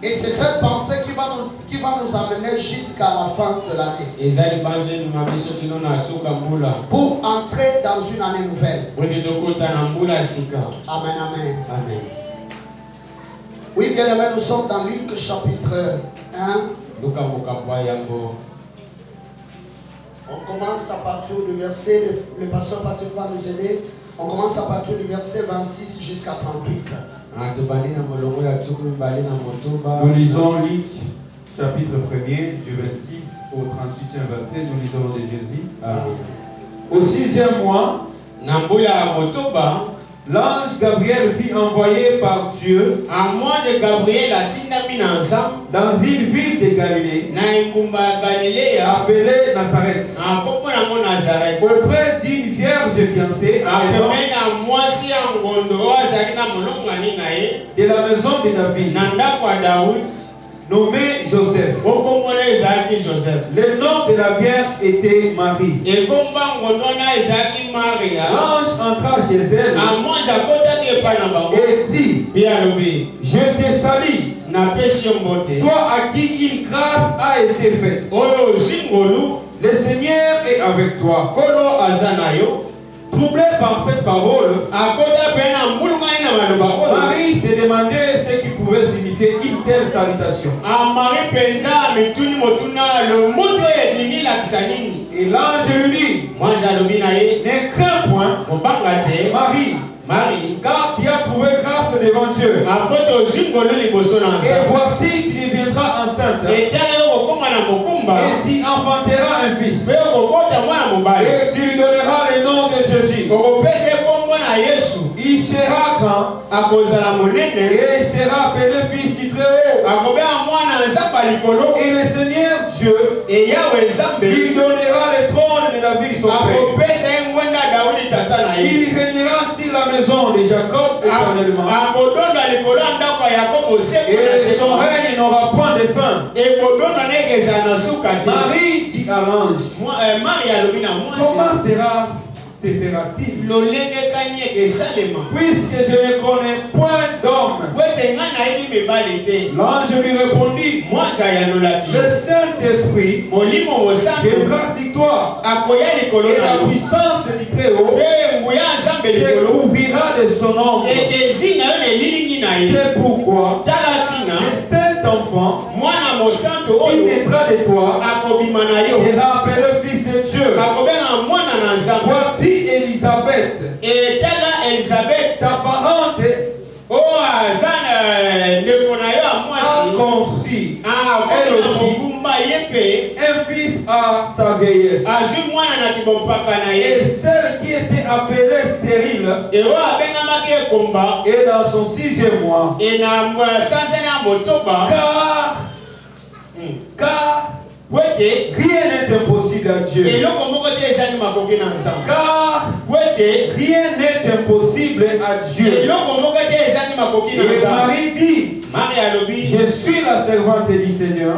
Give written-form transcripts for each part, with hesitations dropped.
Et c'est cette pensée qui va nous amener jusqu'à la fin de l'année. Pour entrer dans une année nouvelle. Amen, amen. Amen. Oui, bien aimé, nous sommes dans Luc chapitre 1. On commence à partir du verset, le pasteur Patrick va nous aider. On commence à partir du verset 26 jusqu'à 38. Nous lisons Luc, chapitre 1er, du 26 au 38e verset. Nous lisons de Jésus. Au 6e mois, l'ange Gabriel fut envoyé par Dieu dans une ville de Galilée appelée Nazareth, auprès d'une vierge fiancée de la maison de David, nommé Joseph. Le nom de la vierge était Marie. L'ange entra chez elle et dit: Je te salue, toi à qui une grâce a été faite. Le Seigneur est avec toi. Troublé par cette parole, Marie se demandait ce qui pouvait signifier une telle salutation. Et l'ange lui dit: Ne crains point, Marie, car tu as trouvé grâce devant Dieu. Et voici, tu deviendras enceinte. Et tu enfanteras un fils. Et tu lui donneras le nom de Jésus. Il sera grand. Et il sera appelé fils du Très-Haut. Et le Seigneur Dieu lui donnera le trône de David son père. Il régnera sur la maison de Jacob éternellement. Et son règne n'aura point de fin. Marie dit à l'ange: Comment se fera-t-il, puisque je ne connais point d'homme? L'ange lui répondit: Le Saint-Esprit viendra sur toi, et la puissance du Très-Haut te couvrira de son ombre. C'est pourquoi cet enfant qui naîtra de toi sera appelé fils de Dieu. Voici Élisabeth, sa parente, a conçu elle aussi un fils à sa vieillesse. Et celle qui était appelée stérile est dans son 6e mois. Car rien n'est impossible à Dieu. Car rien n'est impossible à Dieu. Et Marie dit: Je suis la servante du Seigneur.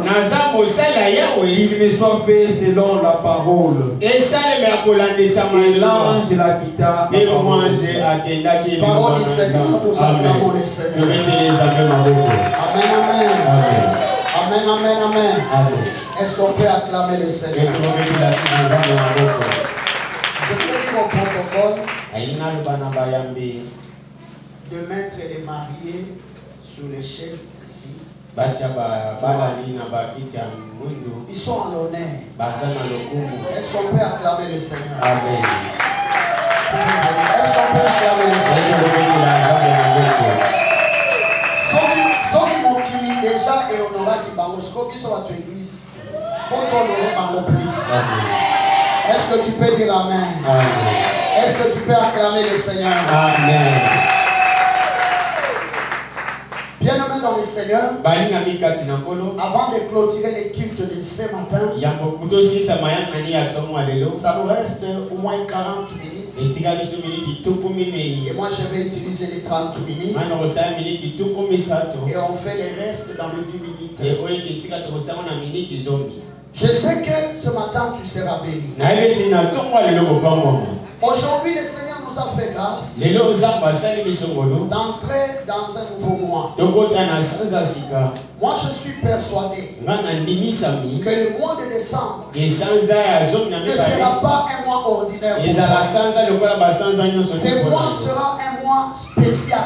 Il me soit fait selon la parole. Et l'ange la quitta. Parole du Seigneur, nous acclamons le Seigneur. Amen, amen. Amen, amen, amen. Est-ce qu'on peut acclamer le Seigneur? Je peux dire au protocole de mettre les mariés sur les chaises ici. Ils sont en honneur. Est-ce qu'on peut acclamer le Seigneur? Amen. Est-ce qu'on peut acclamer le Seigneur? Déjà, et on aura dit Bangosco qui sont à ton église. Faut qu'on aura Bango plus. Est-ce que tu peux dire Amen? Amen. Est-ce que tu peux acclamer le Seigneur? Amen. Bien-aimé dans le Seigneur, avant de clôturer les cultes de ce matin, ça nous reste au moins 40 minutes. Et moi je vais utiliser les 30 minutes. Et on fait les restes dans les 10 minutes. Je sais que ce matin tu seras béni. Aujourd'hui le Seigneur nous nous a fait grâce d'entrer dans un nouveau mois. Moi, je suis persuadé que le mois de décembre ne sera pas un mois ordinaire. Ce mois sera un mois spécial.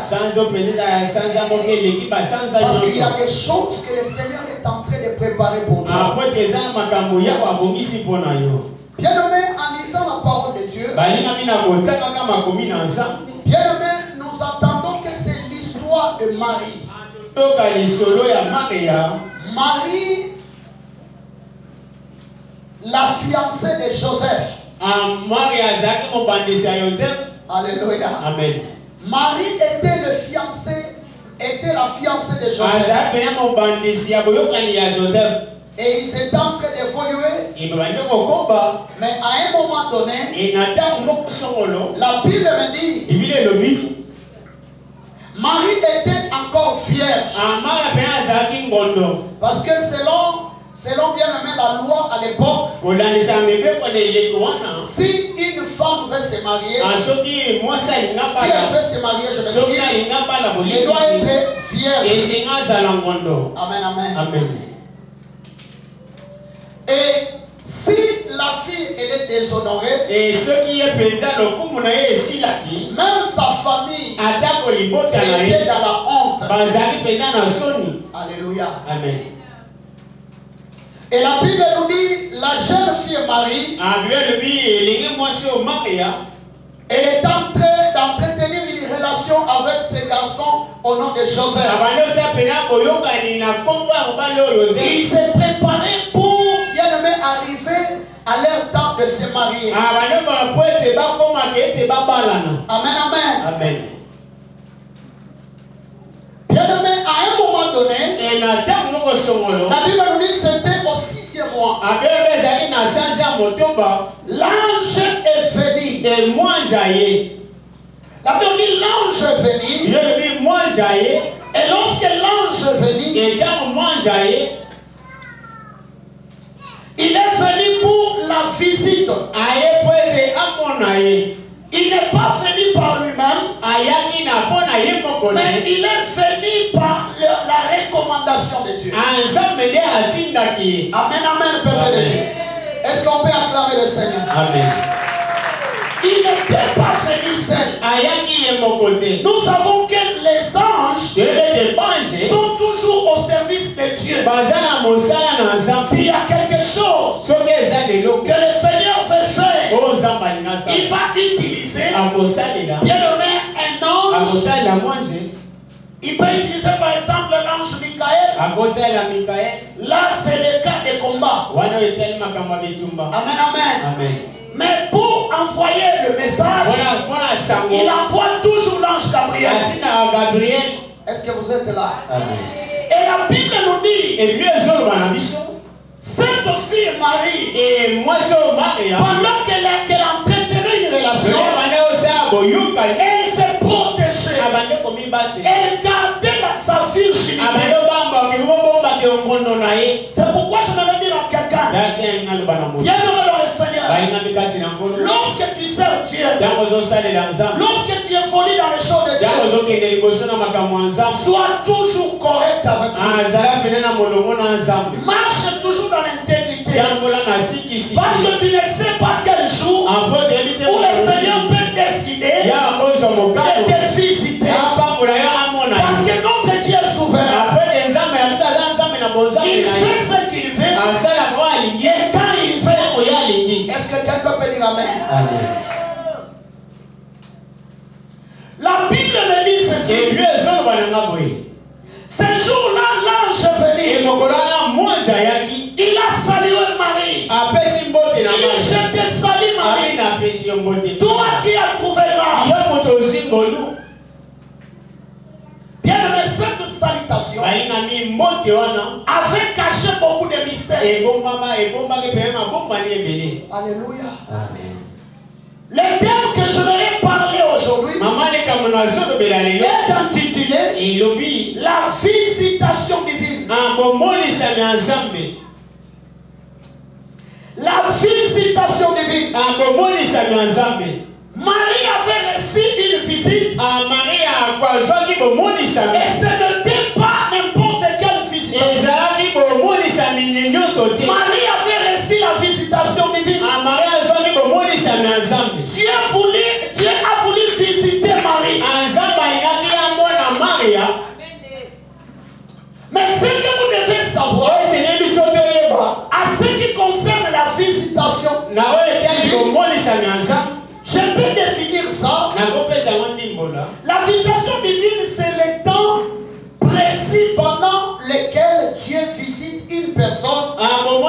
Parce qu'il y a des choses que le Seigneur est en train de préparer pour toi. Bien-aimé, en lisant la parole de Dieu, bien-aimé, nous attendons que c'est l'histoire de Marie. Marie, la fiancée de Joseph. Alléluia. Amen. Marie était la fiancée de Joseph. Et ils étaient en train d'évoluer. Mais à un moment donné, la Bible me dit, Marie était encore vierge. Parce que selon bien aimé la loi à l'époque, si une femme veut se marier, si elle veut se marier, je me dis, elle doit être vierge. Amen, amen. Amen. Et si la fille elle est déshonorée, et ce qui est même sa famille était dans la honte. Alléluia. Amen. Et la Bible nous dit, la jeune fille Marie, elle est en train d'entretenir une relation avec ses garçons au nom de Joseph. Il s'est préparé pour, bien aimé, arriver à leur temps de se marier. Amen, amen. Amen. Bien aimé, à un moment donné, la Bible nous dit c'était au 6e mois. L'ange est venu. La Bible dit l'ange est venu. Et lorsque l'ange est venu, il est venu pour la visite. Il n'est pas venu par lui-même, mais il est venu par la recommandation de Dieu. Amen, amen, peuple de Dieu. Est-ce qu'on peut acclamer le Seigneur? Amen. Il n'était pas venu seul. Nous savons que les anges sont toujours au service de Dieu. S'il y a quelque chose que le Seigneur veut faire, il va utiliser bien nommé un ange. Il peut utiliser par exemple l'ange Michael. Là c'est le cas de combat. Amen, amen. Amen. Mais pour envoyer le message, il envoie toujours l'ange Gabriel. Est-ce que vous êtes là? Amen. Et la Bible nous dit, cette fille Marie, pendant qu'elle entretenait une relation, elle s'est protégée. Elle gardait sa virginité. C'est pourquoi je me remets dans quelqu'un. Bien dans le Seigneur. Lorsque tu sers Dieu, lorsque tu évolues dans les choses de Dieu, sois toujours correct avec lui. Marche toujours dans l'intégrité. Parce que tu ne sais pas quel jour où le Seigneur peut décider de te visiter. Parce que notre Dieu est souverain. Il fait ce qu'il veut. Et quand il veut, est-ce que quelqu'un peut dire Amen? Amen. La Bible me dit ceci. Ce jour-là, l'ange est venu. Il a salué Marie. Il te salue Marie. Toi qui as trouvé l'ange. Bien aimé, cette salutation avait caché beaucoup de mystères. Alléluia. Amen. Le thème que je vais parler aujourd'hui est intitulé La visitation divine. La visitation divine. Marie avait reçu une visite. Et ce n'était pas n'importe quelle visitation. Marie avait reçu la visitation divine. Dieu a voulu visiter Marie. Mais ce que vous devez savoir, à ce qui concerne la visitation, je peux définir ça. La visitation divine, c'est le temps précis pendant lequel Dieu visite une personne ou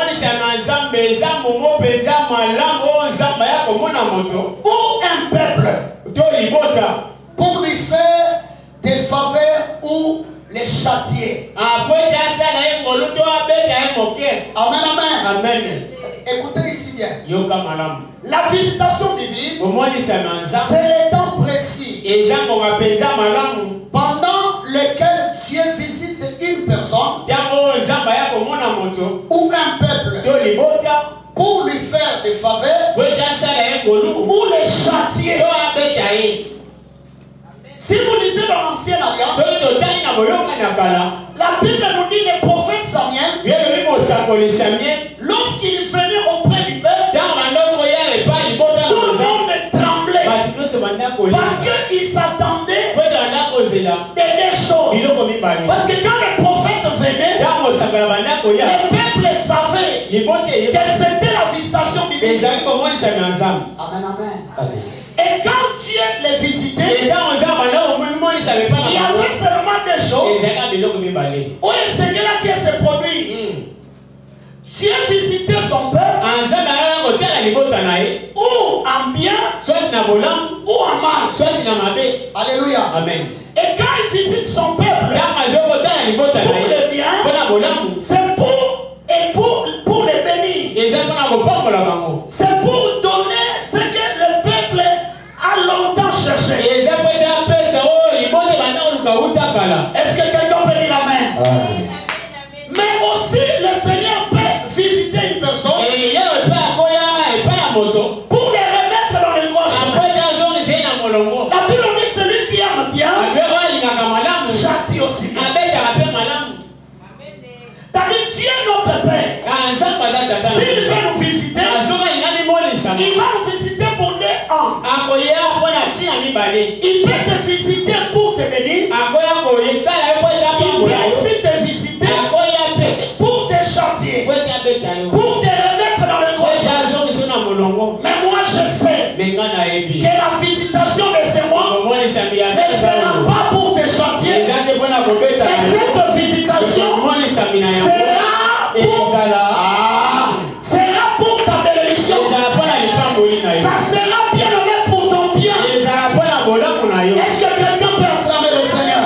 un peuple pour lui faire des faveurs ou les châtier. Amen, amen. Amen. Écoutez ici bien. La visitation divine, c'est le temps précis pendant lequel Dieu visite une personne ou un peuple pour lui faire des faveurs ou les châtier. Si vous lisez dans l'Ancienne Alliance, la Bible nous dit le prophète Samuel, lorsqu'il venait auprès du peuple, tout le monde tremblait parce qu'il s'attendait des choses. Parce que quand le prophète venait, le peuple savait que c'était la visitation divine. Amen, amen. Et quand Dieu les visitait, il y avait seulement des choses où le Seigneur qui se produit. Dieu visitait son peuple ou en bien ou en mal. Alléluia. Amen. Et quand il visite son peuple pour le bien, c'est pour les bénir. C'est pour donner ce que le peuple a longtemps cherché. Est-ce que quelqu'un peut dire amen? Mais aussi le Seigneur peut visiter une personne pour les remettre dans le droit chemin. La Bible dit celui qui aime bien châtie aussi bien. C'est-à-dire Dieu notre Père. S'il veut nous visiter, il va nous visiter pour 2 ans. Il peut te visiter pour te bénir. Il peut aussi te visiter pour te châtier, pour te remettre dans le droit chemin. Mais moi je sais que la visitation de ce mois ne sera pas pour te châtier, mais cette visitation sera pour ta bénédiction. Ça sera bien nommé pour ton bien. Est-ce que quelqu'un peut acclamer le Seigneur?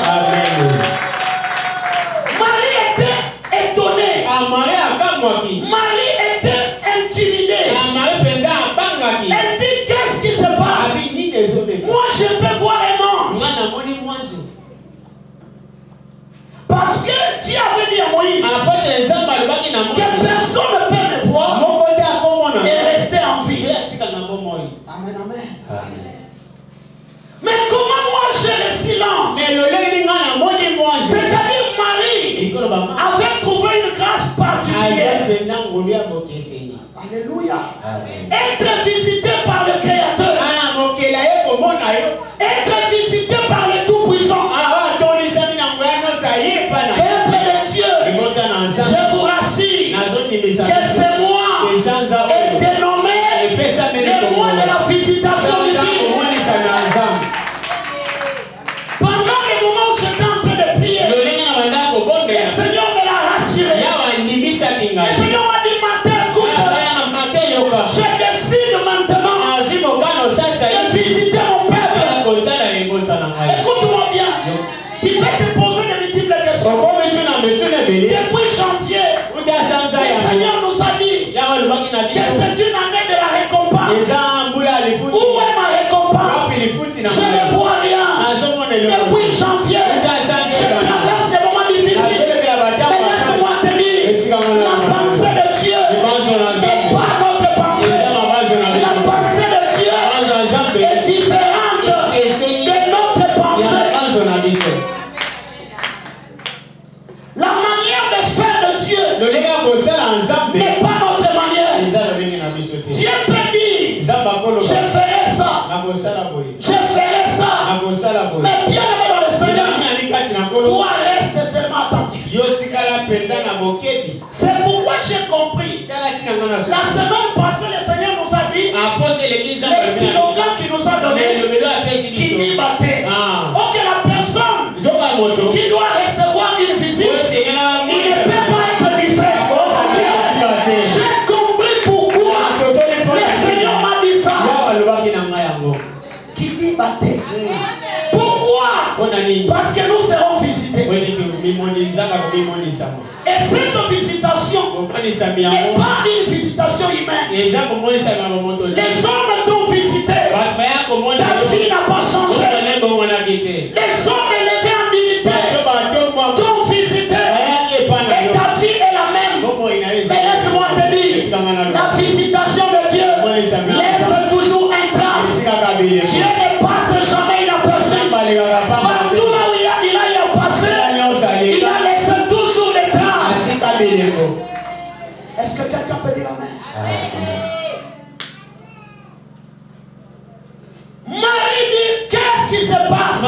Marie était étonnée. Marie était intimidée. Elle dit qu'est-ce qui se passe? Moi je peux voir un ange. Parce que Dieu avait dit à Moïse que personne ne peut me voir et rester en vie. Amen, amen. Mais comment moi j'ai reçu l'ange? C'est-à-dire Marie avait trouvé une grâce particulière. Alléluia. Être visité par le Créateur. Être visité par le Tout-Puissant. Peuple de Dieu, je vous rassure que c'est moi est dénommé le mois de la visitation divine. Pendant le moment où j'étais en train de prier, le Seigneur me l'a rassuré. Le Seigneur m'a dit matin, écoute, je décide maintenant mais pas notre manière. Dieu peut dire, je ferai ça, je ferai ça, mais bien aimé dans le Seigneur, toi reste seulement attentif. C'est pourquoi j'ai compris. La semaine passée, le Seigneur nous a dit les slogans qu'il nous a donné, qui dit batté. Ok, la personne qui doit recevoir une visite, il ne peut pas être distrait. J'ai compris pourquoi le Seigneur m'a dit ça. Qui dit batté. Pourquoi? Parce que nous serons visités. Et cette visitation n'est pas une visitation humaine. Les hommes t'ont visité. Ta vie n'a pas changé. Les hommes élevés en dignité t'ont visité. Et ta vie est la même. Mais laisse-moi te dire, la visitation de Dieu laisse toujours un trace. Dieu ne passe jamais inaperçu. Partout là où il a passé, il a laissé toujours des traces. Est-ce que quelqu'un peut dire amen? Marie dit, qu'est-ce qui se passe?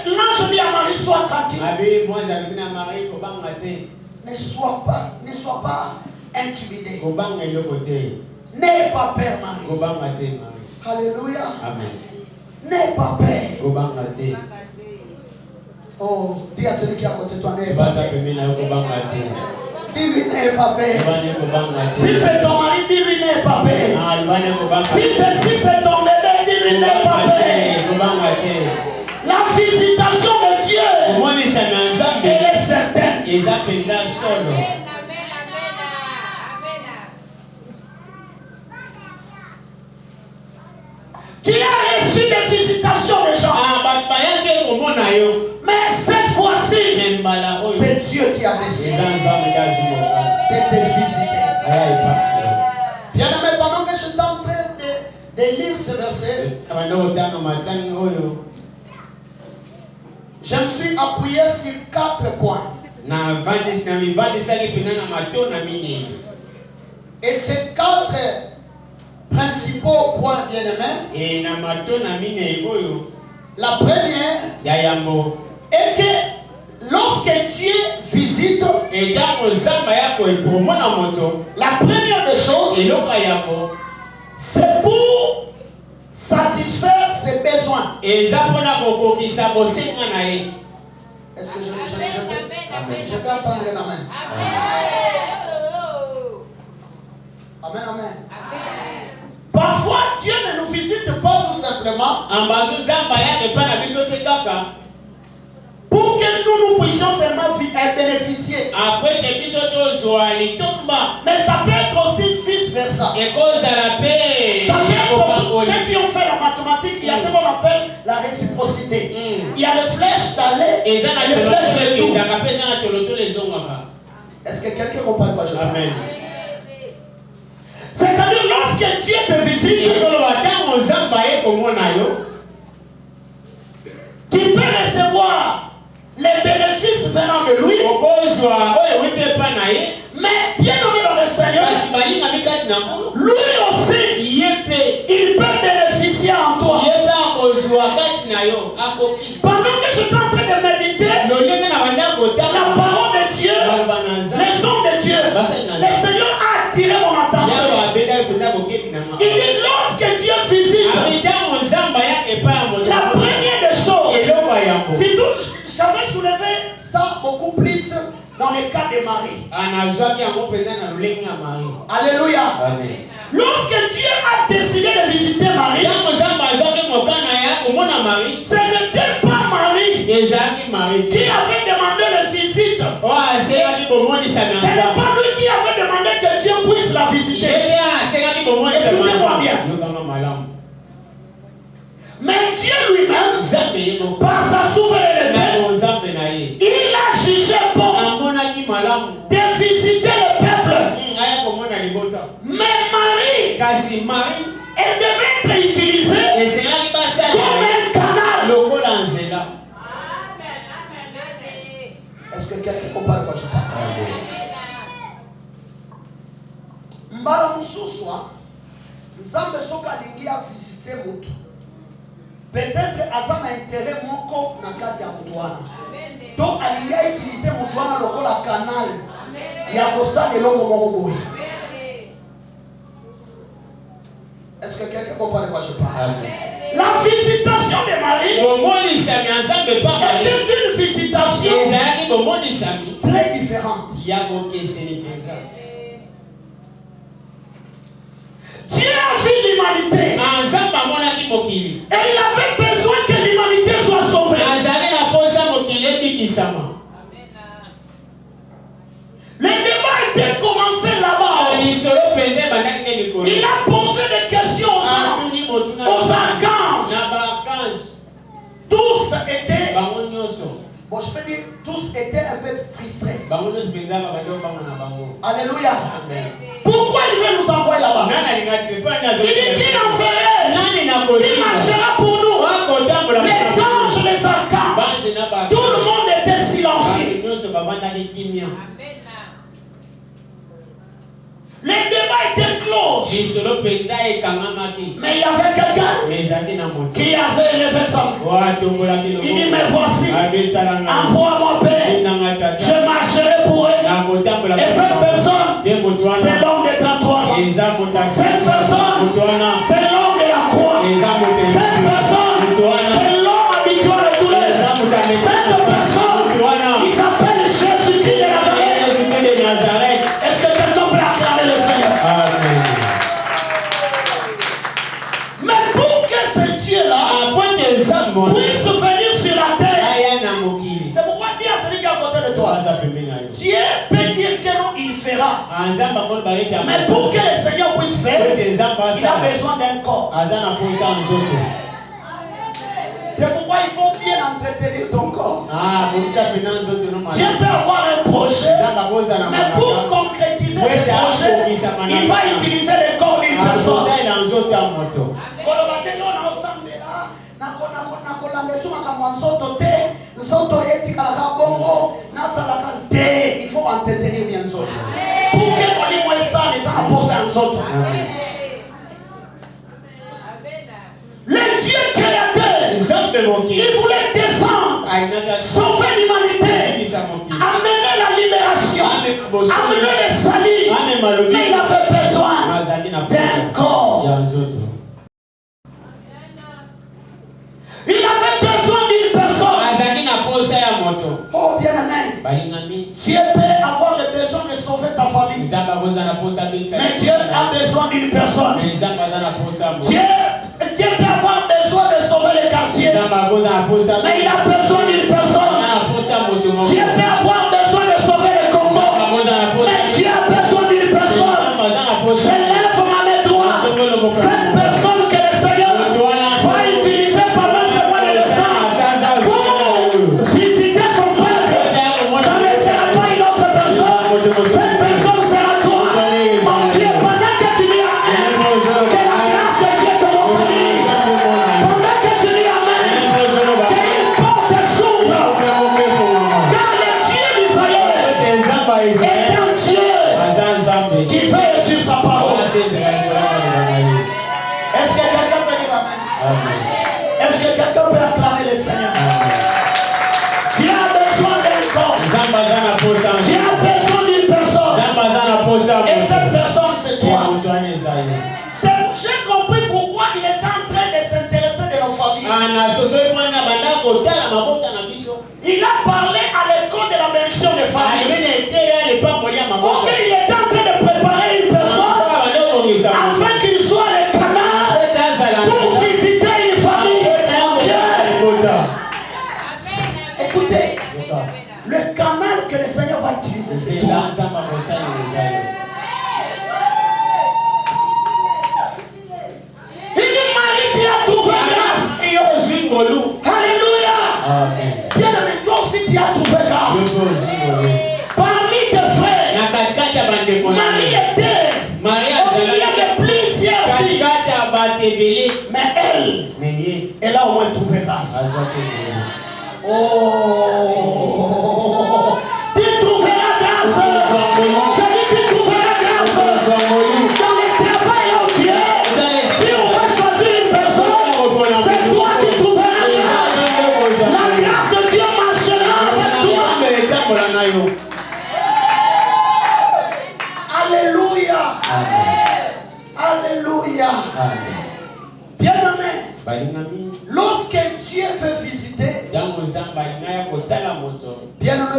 L'ange dit à Marie, sois tranquille. Ne sois pas intimidé. N'aie pas peur, Marie. Alléluia. Amen. N'aie pas peur. Oh, dis à celui qui est à côté de toi, n'aie pas peur. Dis-lui, n'aie pas peur. Si c'est ton mari, dis-lui, n'aie pas peur. Si c'est ton bébé, dis-lui, n'aie pas peur. La visitation de Dieu, elle est certaine. Qui a reçu des visitations des gens. Mais cette fois-ci, c'est Dieu qui a décidé de te visiter. Bien aimé, pendant que je suis en train de lire ce verset, je me suis appuyé sur 4 points. Et ces 4 principaux points, bien aimés. La première est que lorsque Dieu visite, la première des choses, c'est pour satisfaire ses besoins. Est-ce que je peux entendre la main? Amen, amen. Parfois, Dieu ne nous visite pas tout simplement pour que nous puissions seulement bénéficier. Mais ça peut être aussi vice versa. Ça peut être aussi, ceux qui ont fait la mathématique, il y a ce qu'on appelle la réciprocité. Il y a les flèches d'aller et les flèches de tout. Est-ce que quelqu'un comprend quoi je parle? Amen. C'est-à-dire lorsque Dieu te visite, tu peux recevoir les bénéfices venant de lui. Mais bien aimé dans le Seigneur, lui aussi, il peut bénéficier en toi. Pendant que je suis en train de méditer, la parole de Dieu, les hommes de Dieu, le Seigneur a attiré mon attention. Il dit lorsque Dieu visite, la première des choses, surtout j'avais soulevé ça beaucoup plus dans le cas de Marie. Alléluia. Lorsque Dieu a décidé de visiter Marie, ce n'était pas Marie qui avait demandé la visite. Ce n'est pas lui qui avait demandé que Dieu puisse la visiter. Écoutez-moi bien. Mais Dieu lui-même, par sa souveraineté, il a jugé bon de visiter le peuple. Mais Marie, elle devait être utilisée comme un canal. Est-ce que quelqu'un comprend quoi je parle? Mbala mususwa, Nzambe soka alingia visiter mutu. Peut-être aza na intérêt moko na kati ya mutuana. Donc alingia utiliser mutuana lokola canal ya kosala elongo moko boye. Est-ce que quelqu'un comprend de quoi je parle? La visitation de Marie est une visitation très différente. Dieu a vu l'humanité. Et il avait besoin que l'humanité soit sauvée. Le débat était commencé là-bas. Il a posé des questions aux archanges. Tous étaient, bon, je peux dire, tous étaient un peu frustrés. Alléluia. Pourquoi il veut nous envoyer là-bas? Il dit qu'il en ferait. Il marchera pour nous. Les anges, les archanges, tout le monde était silencieux. Les débats étaient clos. Mais il y avait quelqu'un qui avait élevé sa main. Il dit, mais voici, envoie-moi Père. Je marcherai pour eux. Et cette personne, c'est l'homme des 33 ans. Cette personne, c'est l'homme de la croix. Cette personne, c'est l'homme habitué de douleur. Cette personne, il s'appelle Jésus-Christ de Nazareth. Est-ce que quelqu'un peut acclamer le Seigneur? Amen. Mais pour que ce Dieu-là puisse venir sur la terre, c'est pourquoi dis à celui qui est à côté de toi, Dieu peut dire que non, il fera. Mais pour que le Seigneur puisse faire, il a besoin d'un corps. C'est pourquoi il faut bien entretenir ton corps. Dieu peut avoir un projet, mais pour concrétiser ce projet, il va utiliser le corps d'une personne. Il faut entretenir bien Nzoto. Pour que ça, les gens apportent un Nzoto. Le Dieu créateur, il voulait descendre, sauver l'humanité, amener la libération, amener le salut. Mais il avait besoin d'un corps. Il avait besoin d'une personne. Oh bien-aimé, Dieu peut avoir le besoin de sauver ta famille. Mais Dieu a besoin d'une personne. Dieu peut avoir besoin de sauver le quartier. Mais il a besoin d'une personne. Dieu peut avoir besoin de sauver le Congo. Mais Dieu a besoin d'une personne. Je lève ma main droite. Cette personne que le Seigneur va utiliser pendant ce mois de décembre pour visiter son peuple. Ça ne sera pas une autre personne. Cette personne sera toi. Mon Dieu, pendant que tu dis Amen, que la grâce de Dieu te mobilise. Pendant que tu dis Amen, qu'une porte s'ouvre. Car le Dieu d'Israël est un Dieu qui veille sur sa parole. Est-ce que quelqu'un peut dire Amen? Est-ce que quelqu'un peut acclamer le Seigneur? Tu as besoin d'un corps. Tu as besoin d'une personne. Et cette personne, c'est toi. J'ai compris pourquoi il est en train de s'intéresser de nos familles. Il a parlé à l'école de la bénédiction des familles. Ok, il est en train de préparer une personne afin qu'il soit le canal pour visiter une famille. Écoutez, le canal que le Seigneur va utiliser, c'est toi. Il dit Marie, tu as trouvé grâce. Alléluia. Bien aimé, toi aussi tu as trouvé grâce. Parmi tes frères, Marie était au milieu de plusieurs filles. Mais elle a au moins trouvé grâce. Oh, tu trouveras grâce. Alléluia. Alléluia. Bien-aimé. Lorsque Dieu veut visiter, bien-aimé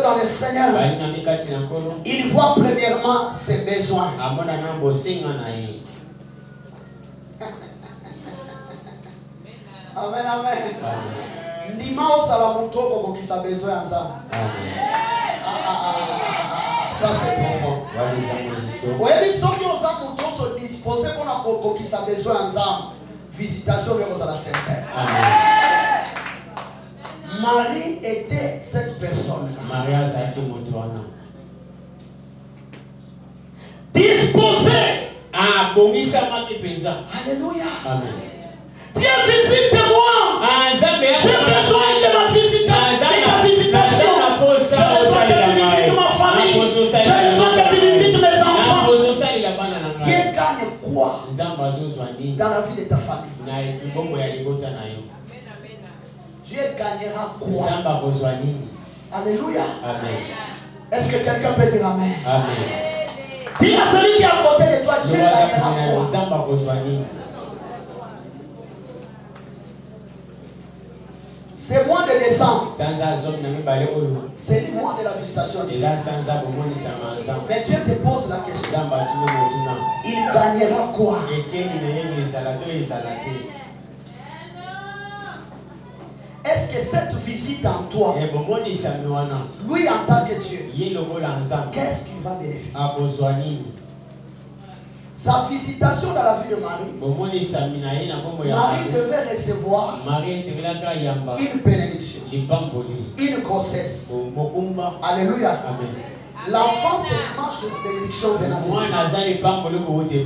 dans le Seigneur, il voit premièrement ses besoins. Amen, amen. Ndima osala mutoko kokisa besoin en ça. Ça c'est profond. Oui, mais ceux qui ont ça mutoko se disposer pour la kokisa besoin en ça. Visitation de la Sainte. Marie était cette personne. Disposée. Alléluia. Amen. Dieu visite-moi. J'ai besoin de ma visitation. J'ai besoin que tu visites ma famille. J'ai besoin que tu visites mes enfants. Dieu gagne quoi dans la vie de ta famille? Dieu gagnera quoi? Alléluia. Amen. Est-ce que quelqu'un peut dire amen? Amen. Dis à celui qui est à côté de toi, Dieu gagnera quoi? C'est mois de décembre. C'est le mois de la visitation. Mais Dieu te pose la question. Il gagnera quoi? Est-ce que cette visite en toi, lui en tant que Dieu, qu'est-ce qu'il va bénéficier? Sa visitation dans la vie de Marie, Marie devait recevoir une bénédiction, une grossesse. Alléluia. L'enfant, c'est l'image de la bénédiction venant de Dieu.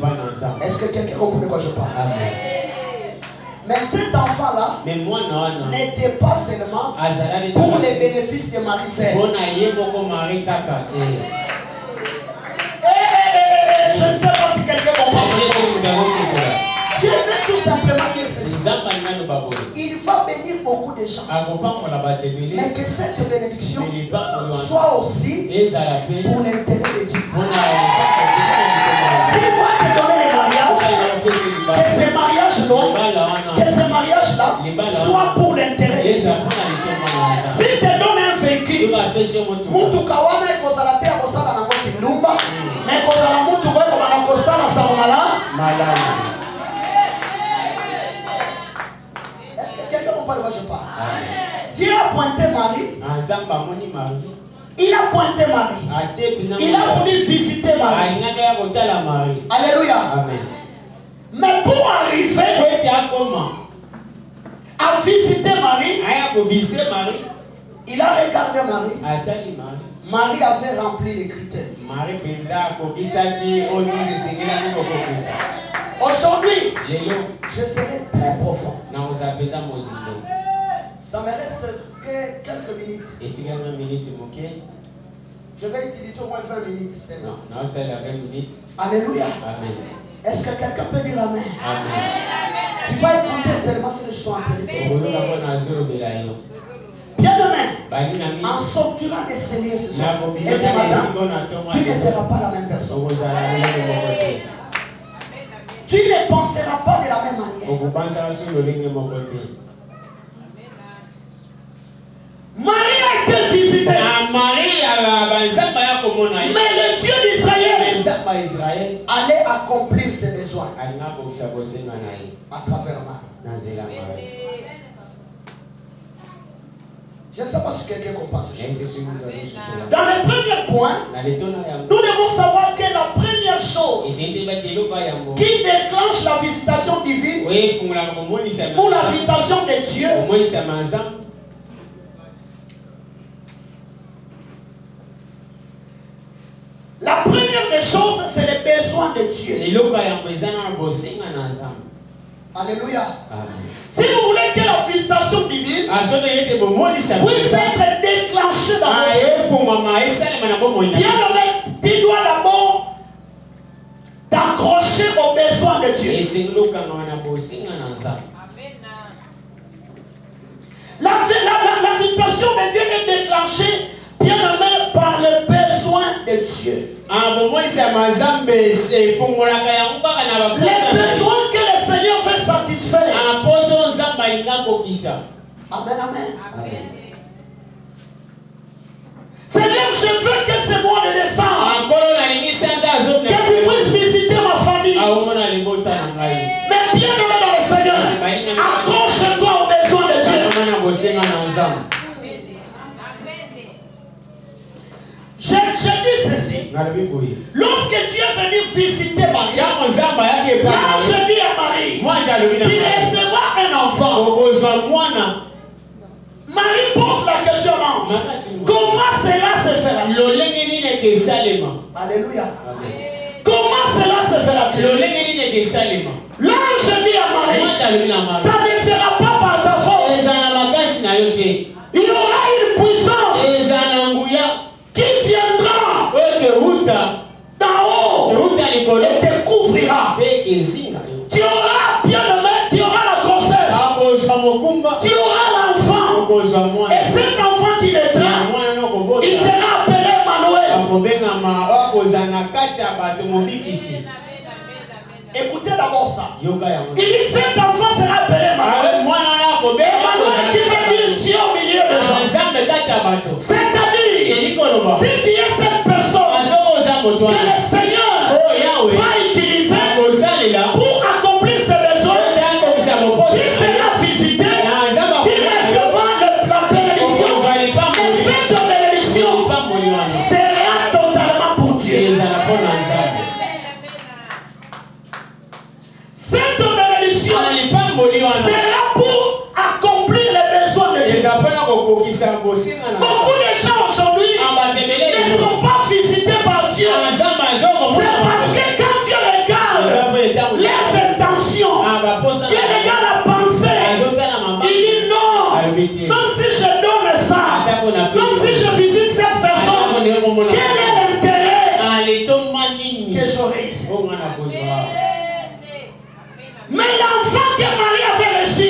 Est-ce que quelqu'un comprend de quoi je parle? Amen. Mais cet enfant-là n'était pas seulement pour les bénéfices de Marie seule. Je ne sais pas si quelqu'un comprend. Dieu veut tout simplement dire ceci. Il va bénir beaucoup de gens. Mais que cette bénédiction soit aussi pour l'intérêt de Dieu. S'il va te donner les mariages, que ces mariages-là soient pour l'intérêt de Dieu. S'il te donne un véhicule, Mutukawana et Kozalate à Kosala na Kindumba, mais Kozala Mutukawana et Kosala Samala. Est-ce que quelqu'un comprend de quoi je parle? Dieu a pointé Marie. Il a pointé Marie. Il a voulu visiter Marie. Alléluia. Amen. Mais pour arriver à visiter Marie, il a regardé Marie. Marie avait rempli les critères. Aujourd'hui, je serai très profond. Ça me reste que quelques minutes. Je vais utiliser au moins 20 minutes. Alléluia. Amen. Est-ce que quelqu'un peut dire amen? Amen. Tu vas écouter seulement ce que je suis en train de dire. Bien-aimé, en sortirant des Seigneurs ce soir et ce matin, tu ne seras pas la même personne. Tu ne penseras pas de la même manière. Marie a été visitée. Mais le Dieu d'Israël allait accomplir ses besoins à travers Marie. Je ne sais pas si quelqu'un comprend ce chose. Dans le premier point, nous devons savoir que la première chose qui déclenche la visitation divine ou la visitation de Dieu, la première des choses, c'est les besoins de Dieu. Alléluia. Amen. Si vous voulez que la visitation divine puisse être déclenchée dans votre vie, tu dois d'abord t'accrocher aux besoins de Dieu. La visitation de Dieu est déclenchée bien même par par les besoins de Dieu. Les besoins que le Seigneur veut satisfaire. Amen, amen. Seigneur, je veux que ce mois de décembre, que tu puisses visiter ma famille. Mais bien aimé dans le Seigneur, accroche-toi aux besoins de Dieu. Je dis ceci. Lorsque Dieu est venu visiter Marie, là je dis à Marie, tu recevras un enfant. Marie pose la question à l'ange. Comment cela se fera? Alléluia. Comment cela se fera-t-il? L'ange dit à Marie, ça ne sera pas par ta force. Il y aura une puissance qui viendra d'en haut et te couvrira. Tu auras, bien aimé, tu auras la grossesse. Tu auras l'enfant. Et cet enfant qui naîtra, il sera appelé Emmanuel. Écoutez d'abord ça. Il dit cet enfant sera appelé Emmanuel. Emmanuel qui veut dire Dieu au milieu des gens. C'est-à-dire, si tu es cette personne que le Seigneur va utiliser pour accomplir ses besoins, tu seras visité, tu recevras la bénédiction. Et cette bénédiction sera totalement pour Dieu. Cette bénédiction sera pour accomplir les besoins de Dieu. Beaucoup de gens aujourd'hui ne sont pas visités par Dieu. C'est parce que quand Dieu regarde leurs intentions, Dieu regarde la pensée, il dit non, même si je donne ça, même si je visite cette personne, quel est l'intérêt que j'aurai ici? Mais l'enfant que Marie avait reçu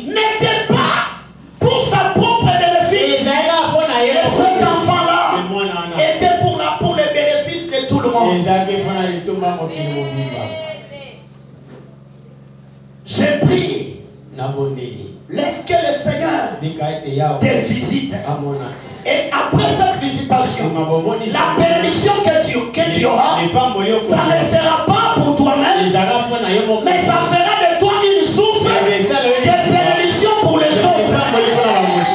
n'était pas pour sa propre bénéfice. Et cet enfant-là était pour le bénéfice de tout le monde. J'ai prié. Laisse que le Seigneur te visite. Et après cette visitation, la bénédiction que tu auras, ça ne sera pas pour toi-même, mais ça fera de toi une source de bénédiction pour les autres.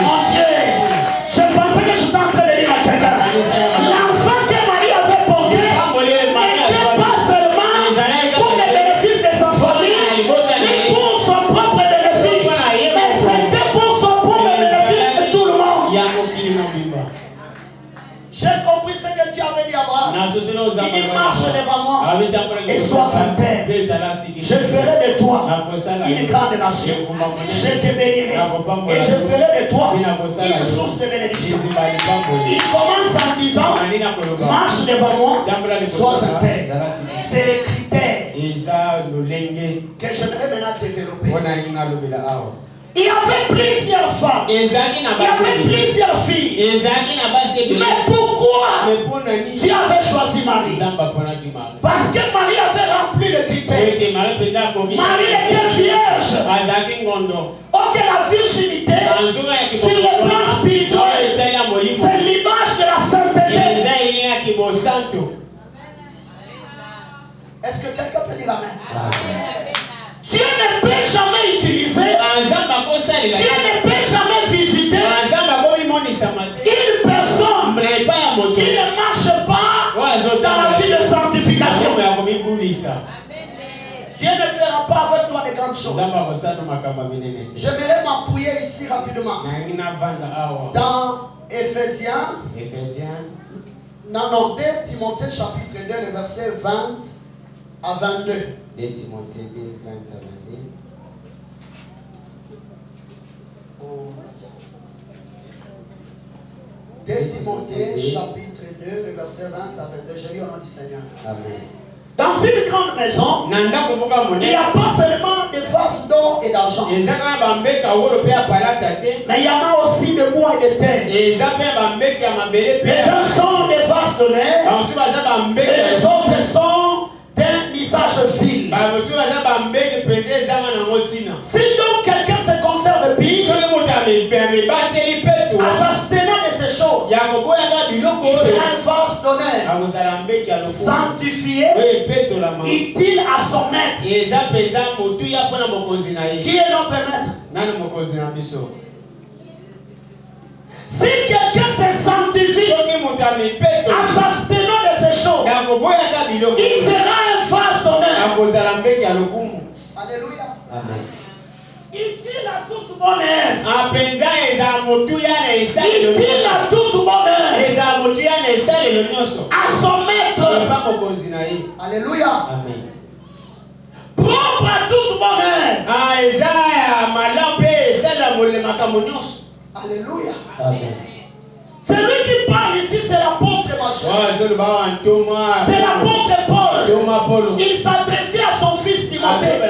Mon Dieu, je pensais que je suis en train de dire à quelqu'un, l'enfant que Marie avait porté n'était pas seulement pour les bénéfices de sa famille, mais pour son propre bénéfice, mais c'était pour son propre bénéfice de tout le monde. J'ai compris ce que tu avais dit à Abraham. Il dit marche devant moi et sois en terre. Je ferai de toi une grande nation. Je te bénirai et je ferai de toi une source de bénédiction. Il commence en disant marche devant moi, sois en terre. C'est les critères que j'aimerais maintenant développer. Il y avait plusieurs femmes. Il y avait plusieurs filles. Mais pourquoi tu avais choisi Marie? Parce que Marie avait rempli le critère. Marie était vierge. Ok, la virginité, sur le plan spirituel, c'est l'image de la sainteté. Est-ce que quelqu'un peut dire amen? Dieu ne peut jamais utiliser, Dieu ne peut jamais visiter une personne qui ne marche pas dans la vie de sanctification. Dieu ne fera pas avec toi de grandes choses. J'aimerais m'appuyer ici rapidement dans Éphésiens. Non, 2 Timothée chapitre 2, le verset 20 à 22. 2 Timothée 2, 20 à 22. De Timothée chapitre 2, le verset 20 à 22. Je lis au nom du Seigneur. Amen. Dans une grande maison, il n'y a pas seulement des vases d'or et d'argent, mais il y en a aussi de bois et de terre. Les uns sont des vases d'honneur et les autres sont d'un usage vil. Si donc quelqu'un se conserve pire, en s'abstenant de ces choses, il sera un vase d'honneur, sanctifié, utile à son maître. Qui est notre maître? Si quelqu'un se sanctifie en s'abstenant de ces choses, il sera un vase d'honneur. Alléluia. Amen. Utile à toute bonne œuvre. Utile à toute bonne œuvre. À son maître. Alléluia. Amen. Propre à toute bonne œuvre. Alléluia. Amen. Celui qui parle ici, c'est l'apôtre Machin. C'est l'apôtre Paul. Il s'adressait à son fils Timothée.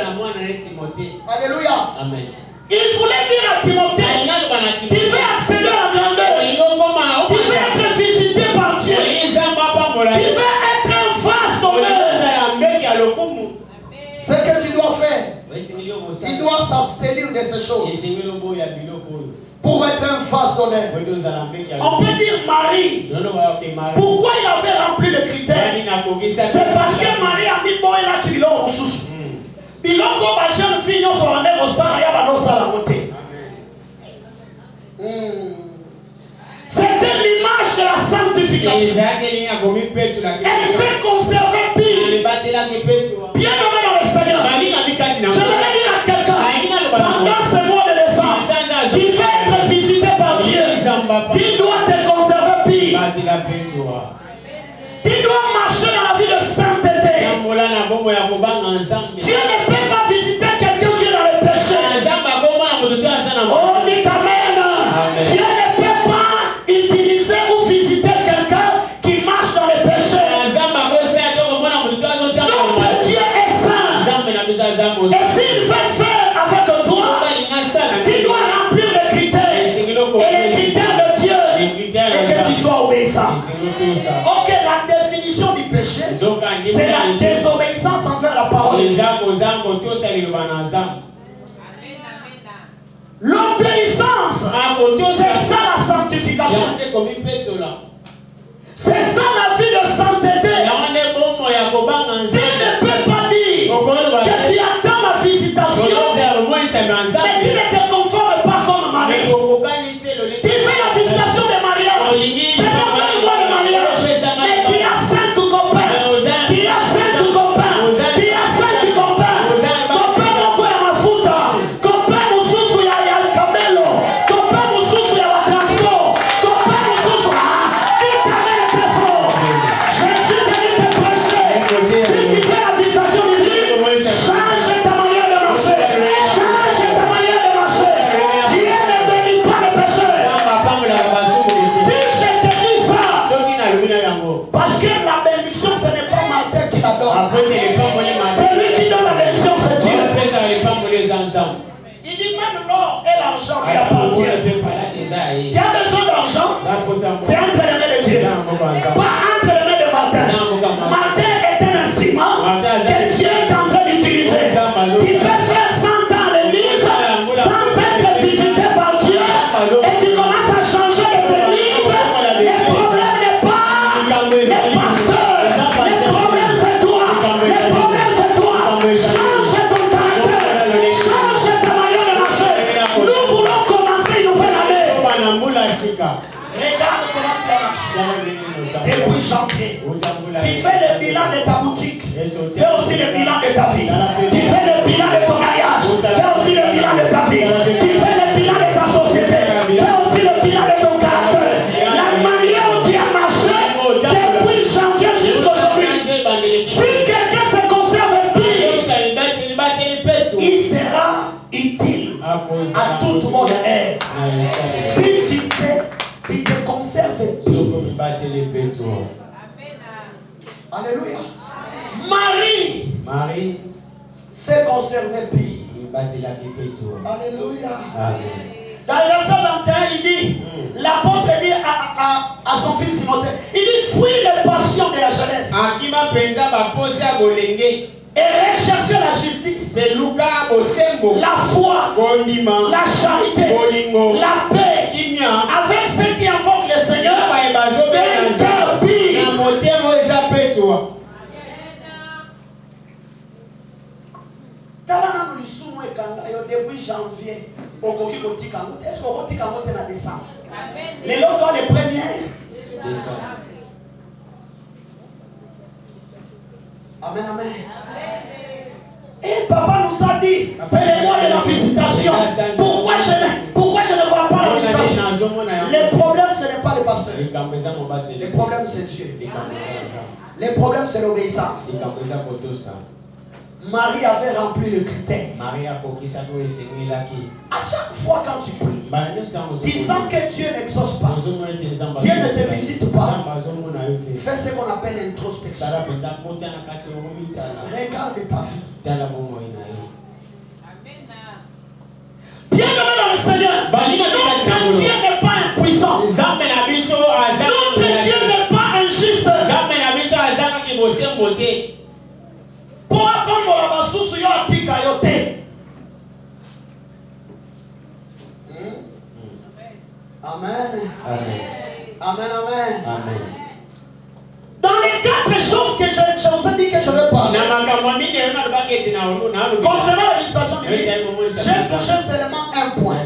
Alléluia. Amen. Il voulait dire à Timothée, tu veux accéder à la grandeur, tu veux être visité par Dieu, tu veux être un vase d'honneur. Ce que tu dois faire, tu dois s'abstenir de ces choses pour être un vase d'honneur. On peut dire Marie. Pourquoi il avait rempli le critère? C'est parce que Marie a mis bon et là qui l'a au sous. Il a comme un jeune fille au sang, il y a la beauté. C'était l'image de la sanctification. Elle s'est conservée pire. Bien aimé dans le Seigneur. J'aimerais dire à quelqu'un, pendant ce mois de décembre, tu veux être visité par Dieu, tu dois te conserver pire. Tu dois marcher dans la vie de sainteté. Dieu ne peut pas visiter quelqu'un qui est dans le péché. Oh, dit Amen. Dieu ne peut pas utiliser ou visiter quelqu'un qui marche dans le péché. Donc Dieu est saint. Et s'il veut faire avec toi, tu dois remplir les critères. Et les critères de Dieu, et que tu sois obéissant. Ok, la définition du péché, c'est la désobéissance envers la parole. L'obéissance, c'est ça la sanctification. C'est ça la vie de sainteté. Dieu ne peut pas dire que tu attends la visitation, mais tu ne te conformes pas comme Marie. Tu fais la visitation de mariage. C'est pas comme une loi de mariage. Mais tu as 5 copains. Tu as 5 copains. Tu as 5 copains. Copain moko ya mafuta. Copain mususu ya Camelo. Copain mususu ya transport. Copain mususu. Il t'amène très fort. Jésus venu te prêcher. Si tu fais la visitation du livre, change ta manière de marcher. Change ta manière de marcher. Dieu ne bénit pas le péché. Si je te dis ça, parce que la bénédiction, ce n'est pas Martin qui la donne. C'est lui qui donne la bénédiction, c'est Dieu. Il dit même l'or et l'argent lui appartiennent. Tu as besoin d'argent, c'est entre les mains de Dieu, pas entre les mains de Martin. Martin est un instrument que Dieu est en train d'utiliser. Tu peux faire 100 ans à l'église sans être visité par Dieu et tu commences à changer les églises. Le problème n'est pas les pasteurs, le problème c'est toi. Le problème c'est toi. Change ton caractère, change ta manière de marcher. Nous voulons commencer une nouvelle année. Regarde comment tu as marché. Depuis janvier, tu fais le bilan de ta boutique. Fais aussi le bilan de ta vie. Tu fais le bilan de ton mariage. Fais aussi le bilan de ta vie. Tu fais le bilan de ta société. Fais aussi le bilan de ton caractère. La manière où tu as marché depuis janvier jusqu'aujourd'hui. Si quelqu'un se conserve pire, il sera utile à tout le monde. Si tu te conserves pire. Alléluia. Marie s'est conservée pire. Alléluia. Amen. Dans le verset 21, il dit, l'apôtre dit à son fils Timothée, il dit, fuis les passions de la jeunesse. Et recherchez la justice, la foi, la charité, la paix, avec ceux qui invoquent le Seigneur, depuis janvier, est-ce qu'on va dire en décembre? Les locaux, les premiers. Amen, amen. Et papa nous a dit, c'est le mois de la visitation. Pourquoi je ne vois pas la visitation? Le problème, ce n'est pas le pasteur. Le problème, c'est Dieu. Le problème, c'est l'obéissance. Marie avait rempli le critère. À chaque fois quand tu pries, disant que Dieu n'exauce pas, Dieu ne te visite pas, fais ce qu'on appelle introspection. Regarde ta vie. Bien aimé dans le Seigneur, notre Dieu n'est pas impuissant. Notre Dieu n'est pas injuste. Pour apprendre la basous sur la tika yote. Amen. Amen. Amen. Amen. Dans les 4 choses que je vous ai dit que je vais parler, concernant la visitation du livre, j'ai touché seulement un point.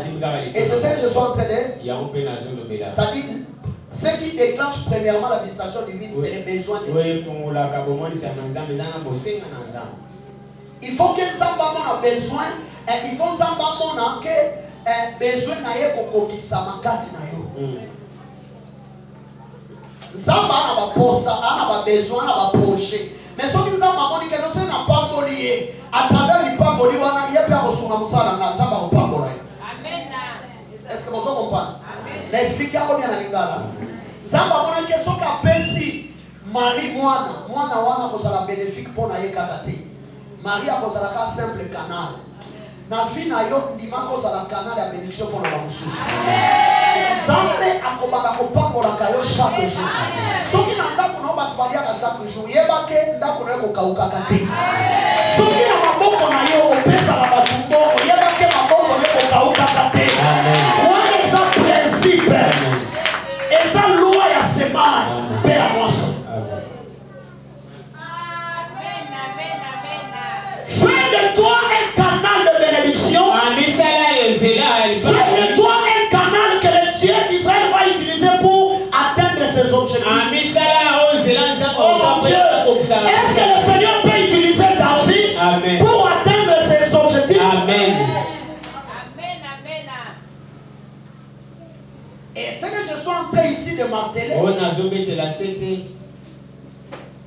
Et c'est ça que je suis en train de dire. C'est-à-dire, ce qui déclenche premièrement la visitation divine, c'est les besoins de Dieu. Il faut que Zamba a besoin, il faut Zamba que besoin naye kokokisa makati na yo. Zamba a besoin, a besoin, a projet. Mais ce qui Zamba moni que nous sommes pas liés à travers les pas liés, wana y a pas reçu na musala na Zamba pas lié. Amen. Est-ce que vous comprenez? N'expliquez pas bien la lingala. Zamba moni que ce qu'a pesi Marie mwana wana kozala bénéfique pour na yekakate. Marie a kozala ka simple canal. Na vie na yo ndima kozala canal ya bénédiction pour la mususu. Zambe akobaka kopambola kayo chaque jour. Soki na ndako na batwalia ka chaque jour, yebake ndako na ko kauka kate. Soki na maboko na yo opesa na batumbo, yebake maboko na ko kauka kate. Wana eza principe. Eza loi ya semane pe ya moso. Fais de toi un canal de bénédiction. Fais de toi un canal que le Dieu d'Israël va utiliser pour atteindre ses objectifs. Oh mon Dieu, est-ce que le Seigneur peut utiliser David pour atteindre ses objectifs? Amen. Et ce que je suis en train ici de marteler,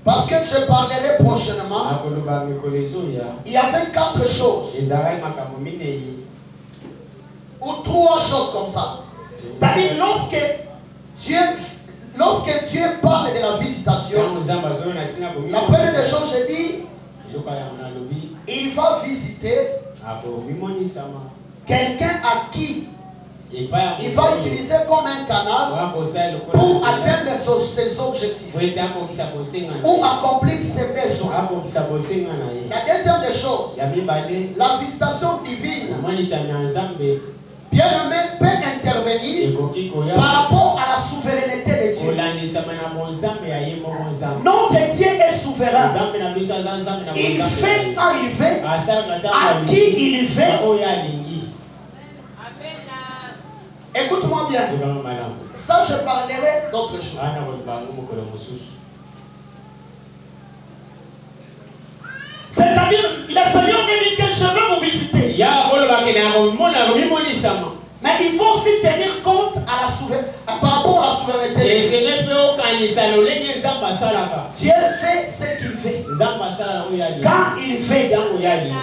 parce que je parlerai prochainement, il y avait 4 choses ou 3 choses comme ça. C'est-à-dire lorsque Dieu parle de la visitation, la première des choses, je dis, il va visiter quelqu'un à qui il va utiliser comme un canal pour atteindre ses objectifs ou accomplir ses besoins. La deuxième des choses, la visitation divine, bien aimé, peut intervenir par rapport à la souveraineté de Dieu. Notre Dieu est souverain. Il fait quand il veut, à qui il veut. Écoute-moi bien. Ça, je parlerai d'autre chose. C'est-à-dire, le Seigneur me dit que je veux vous visiter. Mais il faut aussi tenir compte par rapport à la souveraineté. Dieu fait ce qu'il veut. Quand il veut.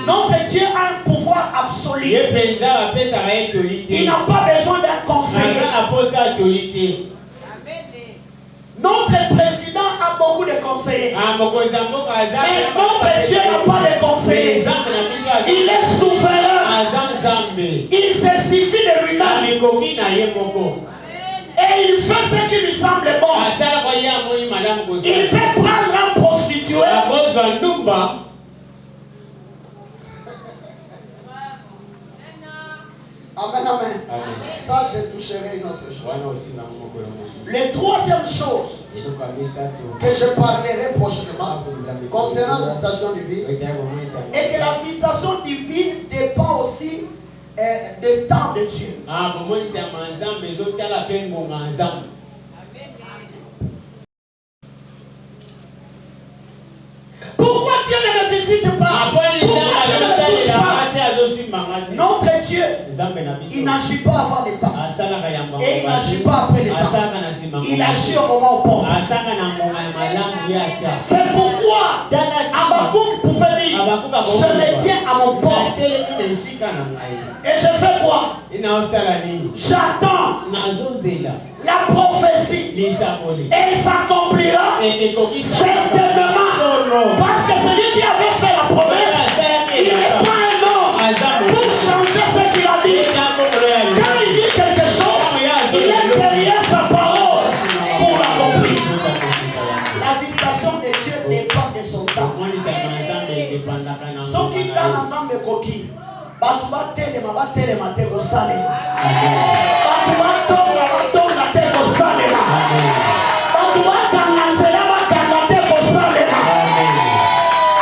Notre Dieu a un pouvoir absolu. Il n'a pas besoin d'un conseiller. Notre président a beaucoup de conseillers. conseiller. Mais notre Dieu n'a pas de conseiller. Il est souverain. Il se suffit de lui-même. Et il fait ce qui lui semble bon. Il peut prendre un prostituée. Amen, amen. Ça, je toucherai une autre chose. Les troisième chose que je parlerai prochainement concernant la visitation divine et que la visitation divine dépend aussi du temps de Dieu. Pourquoi Dieu ne me visite pas? Pourquoi Dieu ne me touche pas? Notre Dieu, il n'agit pas avant le temps. Et il n'agit pas après le temps. Il agit au moment opportun. C'est pourquoi Habakkuk pouvait dire, je me tiens à mon poste. Et je fais quoi? J'attends la prophétie. Et il s'accomplira certainement. Parce que celui qui avait fait la promesse, il n'est pas un homme pour changer ce qu'il a dit. Quand il dit quelque chose, il est derrière sa parole pour l'accomplir. La visitation de Dieu dépend de son temps. Ce qui est ensemble coquille. Batu batelema te kosalela. Batu batonga te kosalela. Batu bakanga nzela bakanga te kosalela.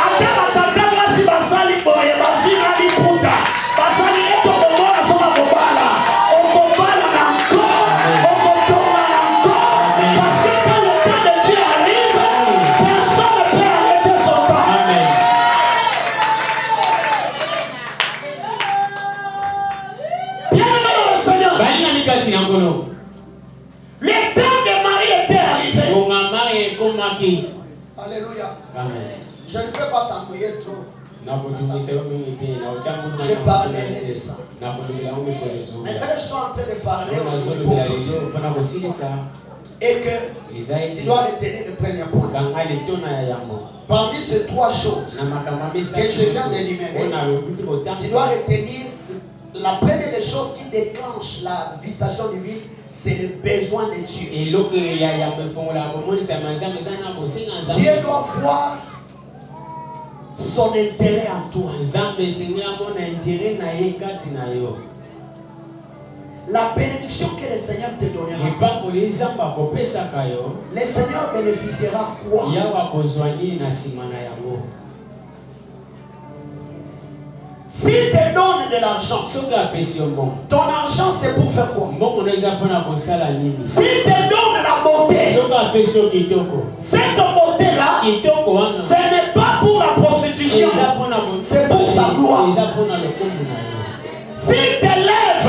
Ata batata mwasi basali boye basina liputa. Basali eto komona soma kobala. Okobala na encore. Okotonga na encore. Parce que quand le temps de Dieu arrive, personne ne peut arrêter son temps. Le temps de Marie était arrivé. Alléluia. Amen. Je ne peux pas t'envoyer trop. Je parlerai de ça. Mais ça, je suis en train de parler et que tu dois retenir le premier point. Parmi ces trois choses que je viens d'énumérer, tu dois retenir la première des choses qui déclenche la visitation divine, c'est le besoin de Dieu. Dieu doit voir son intérêt en toi. La bénédiction que le Seigneur te donnera, le Seigneur bénéficiera quoi? S'il te donne de l'argent, ton argent c'est pour faire quoi? S'il te donne la beauté, cette beauté-là, ce n'est pas pour la prostitution, c'est pour sa gloire. S'il t'élève,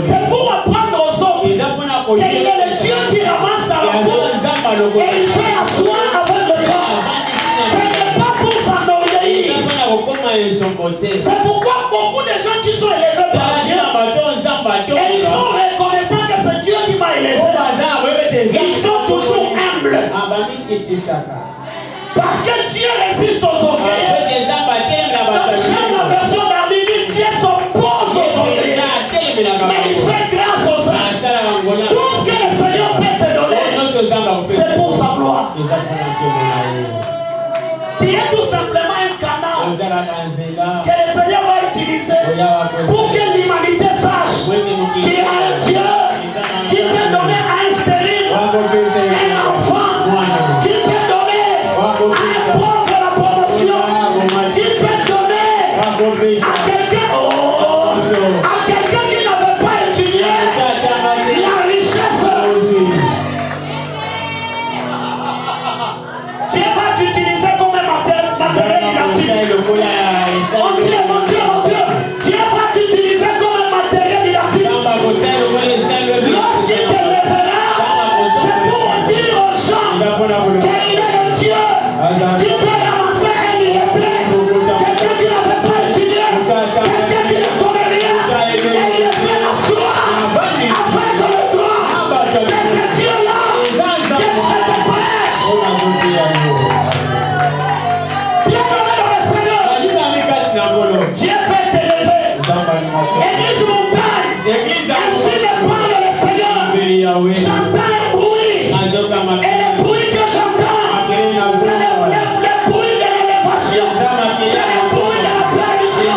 c'est pour apprendre aux autres qu'il y a le Dieu qui ramasse dans la boue et il fait asseoir avec le corps. Ce n'est pas pour s'enorgueillir. C'est pourquoi beaucoup de gens qui sont élevés par Dieu, et ils sont reconnaissants que c'est Dieu qui m'a élevé, ils sont toujours humbles. Parce que Dieu résiste aux orgueilleux. Dans chaque version de la Bible, Dieu s'oppose aux orgueilleux, mais il fait grâce aux saints. Tout ce que le Seigneur peut te donner, c'est pour sa gloire. Tu es tout simplement un canal que le Seigneur va utiliser pour que l'humanité sache qu'il y a un Dieu qui peut donner à un stérile un enfant, qui peut donner à un pauvre la promotion, qui peut donner à quelqu'un qui n'avait pas étudié la richesse. Dieu va t'utiliser comme un matériel didactique. Mon Dieu, Dieu va t'utiliser comme un matériel didactique. Lorsqu'il te lèvera, c'est pour dire aux gens qu'il est le Dieu qui peut avancer un illettré, quelqu'un qui n'avait pas étudié, quelqu'un qui ne connaît rien, et il est fait asseoir afin que le droit, c'est ce Dieu-là que je te prêche. Église montagne. Église ainsi me parle le Seigneur. J'entends un bruit. Et le bruit que j'entends, c'est le bruit de l'élévation. C'est le bruit de la perdition.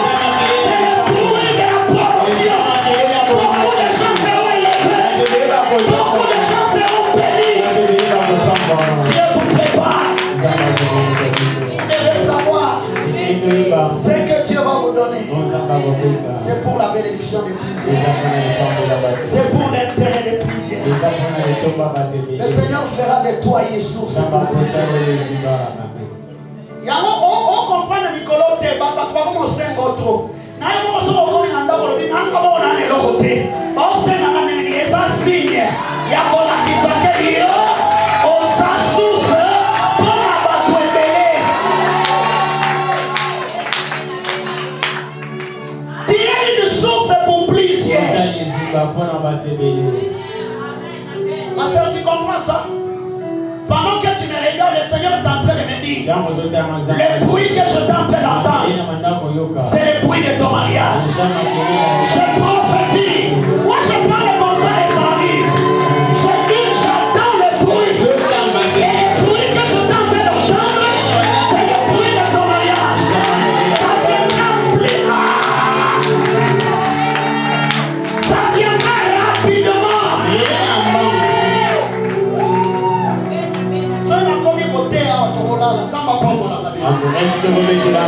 C'est le bruit de la promotion. Beaucoup de gens seront élevés. Beaucoup de gens seront bénis. Dieu vous prépare. Vous devez savoir ce que Dieu va vous donner. C'est pour la bénédiction des prisonniers. C'est pour l'intérêt des prisonniers. Le Seigneur fera de toi une source. On comprend le Nicolas, on comprend ma soeur, tu comprends ça? Pendant que tu me regardes, le Seigneur est en train de me dire le bruit que je suis en train d'entendre, c'est le bruit de ton mariage. Je prophétise. Moi je parle comme ça et ça arrive. Je dis, j'entends le bruit. Et le bruit que je suis en train d'entendre, c'est le bruit de ton mariage. Ça viendra plus. Ça viendra rapidement. Est-ce que vous mettez la